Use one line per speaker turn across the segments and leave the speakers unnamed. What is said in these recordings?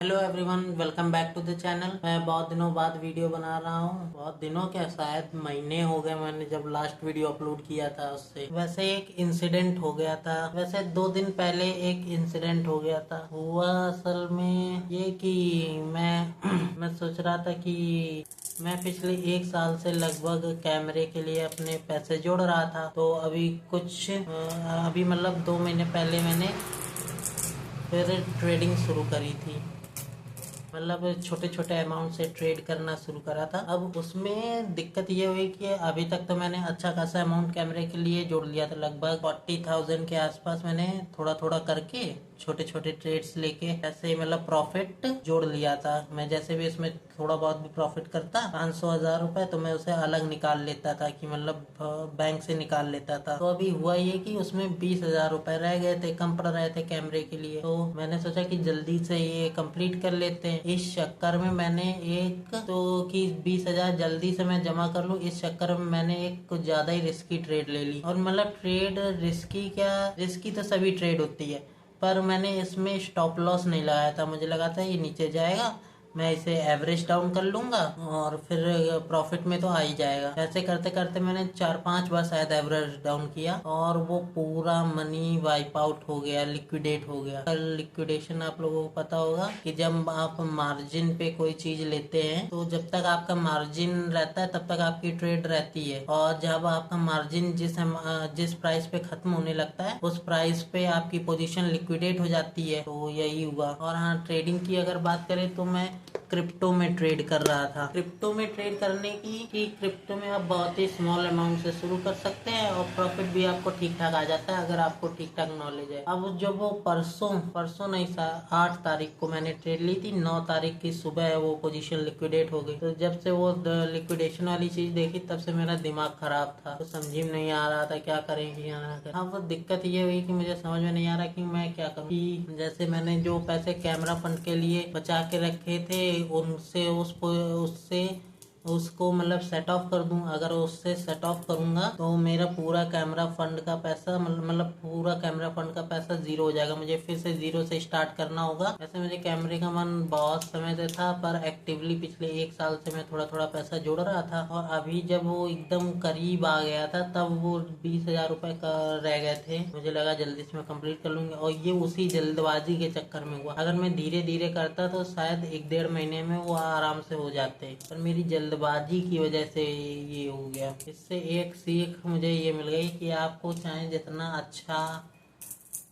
Hello everyone, welcome back to the channel. मैं बहुत दिनों बाद वीडियो बना रहा हूँ। बहुत दिनों क्या, शायद महीने हो गए मैंने जब लास्ट वीडियो अपलोड किया था। उससे वैसे एक इंसिडेंट हो गया था। वैसे 2 दिन पहले एक इंसिडेंट हो गया था। हुआ असल में ये कि मैं सोच रहा था कि मैं पिछले 1 साल से लगभग कैमरे के लिए अपने पैसे जोड़ रहा था। तो अभी अभी मतलब 2 महीने पहले मैंने फिर ट्रेडिंग शुरू करी थी। मतलब छोटे छोटे अमाउंट से ट्रेड करना शुरू करा था। अब उसमें दिक्कत ये हुई कि अभी तक तो मैंने अच्छा खासा अमाउंट कैमरे के लिए जोड़ लिया था। लगभग 40,000 के आसपास मैंने थोड़ा थोड़ा करके छोटे छोटे ट्रेड्स लेके ऐसे मतलब प्रॉफिट जोड़ लिया था। मैं जैसे भी इसमें थोड़ा बहुत भी प्रॉफिट करता 500,000 रुपए, तो मैं उसे अलग निकाल लेता था कि मतलब बैंक से निकाल लेता था। तो अभी हुआ ये कि उसमें 20,000 रुपए रह गए थे, कम पड़ रहे थे कैमरे के लिए। तो मैंने सोचा कि जल्दी से ये कंप्लीट कर लेते हैं। इस चक्कर में मैंने एक तो कि 20,000 जल्दी से मैं जमा कर लूं, इस चक्कर में मैंने एक कुछ ज्यादा ही रिस्की ट्रेड ले ली। और मतलब ट्रेड रिस्की क्या, रिस्की तो सभी ट्रेड होती है, पर मैंने इसमें स्टॉप लॉस नहीं लगाया था। मुझे लगा था ये नीचे जाएगा, मैं इसे एवरेज डाउन कर लूंगा और फिर प्रॉफिट में तो आ ही जाएगा। ऐसे करते करते मैंने 4-5 बार शायद एवरेज डाउन किया और वो पूरा मनी वाइप आउट हो गया, लिक्विडेट हो गया। कल लिक्विडेशन आप लोगों को पता होगा कि जब आप मार्जिन पे कोई चीज लेते हैं तो जब तक आपका मार्जिन रहता है तब तक आपकी ट्रेड रहती है, और जब आपका मार्जिन जिस प्राइस पे खत्म होने लगता है उस प्राइस पे आपकी पोजीशन लिक्विडेट हो जाती है। तो यही हुआ। और हाँ, ट्रेडिंग की अगर बात करें तो मैं क्रिप्टो में ट्रेड कर रहा था। क्रिप्टो में ट्रेड करने की क्रिप्टो में आप बहुत ही स्मॉल अमाउंट से शुरू कर सकते हैं और प्रॉफिट भी आपको ठीक ठाक आ जाता है अगर आपको ठीक ठाक नॉलेज है। अब जब वो परसों नहीं, 8 तारीख को मैंने ट्रेड ली थी, 9 तारीख की सुबह वो पोजीशन लिक्विडेट हो गई। तो जब से वो लिक्विडेशन वाली चीज देखी तब से मेरा दिमाग खराब था। तो समझ में नहीं आ रहा था क्या करें क्या ना करें। अब वो दिक्कत ये हुई कि मुझे समझ में नहीं आ रहा कि मैं क्या करूं। कि जैसे मैंने जो पैसे कैमरा फंड के लिए बचा के रखे थे उनसे उससे उसको मतलब सेट ऑफ कर दूं। अगर उससे सेट ऑफ करूंगा तो मेरा पूरा कैमरा फंड का पैसा मतलब पूरा कैमरा फंड का पैसा जीरो हो जाएगा। मुझे फिर से जीरो से स्टार्ट करना होगा। वैसे मुझे कैमरे का मन बहुत समय से था, पर एक्टिवली पिछले 1 साल से मैं थोड़ा थोड़ा पैसा जोड़ रहा था। और अभी जब वो एकदम करीब आ गया था तब वो 20,000 रुपए का रह गए थे। मुझे लगा जल्दी से मैं कंप्लीट कर लूंगा, और ये उसी जल्दबाजी के चक्कर में हुआ। अगर मैं धीरे धीरे करता तो शायद 1-1.5 महीने में वो आराम से हो जाते, पर मेरी जल्दबाजी की वजह से ये हो गया। इससे एक सीख मुझे ये मिल गई कि आपको चाहे जितना अच्छा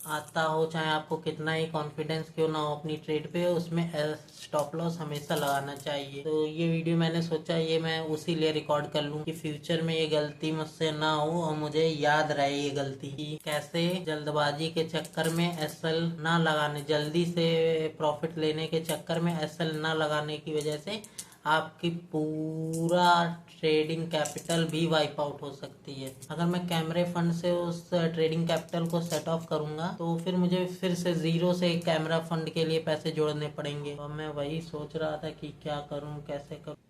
आता हो, चाहे आपको कितना ही कॉन्फिडेंस क्यों ना हो अपनी ट्रेड पे, उसमें स्टॉप लॉस हमेशा लगाना चाहिए। तो ये वीडियो मैंने सोचा ये मैं उसी लिए रिकॉर्ड कर लूं कि फ्यूचर में ये गलती मुझसे ना हो और मुझे याद रहे ये गलती कि कैसे जल्दबाजी के चक्कर में एसएल ना लगाने, जल्दी से प्रॉफिट लेने के चक्कर में एसएल ना लगाने की वजह से आपकी पूरा ट्रेडिंग कैपिटल भी वाइप आउट हो सकती है। अगर मैं कैमरे फंड से उस ट्रेडिंग कैपिटल को सेट ऑफ करूंगा तो फिर मुझे फिर से जीरो से कैमरा फंड के लिए पैसे जोड़ने पड़ेंगे। और मैं वही सोच रहा था कि क्या करूं, कैसे करूं।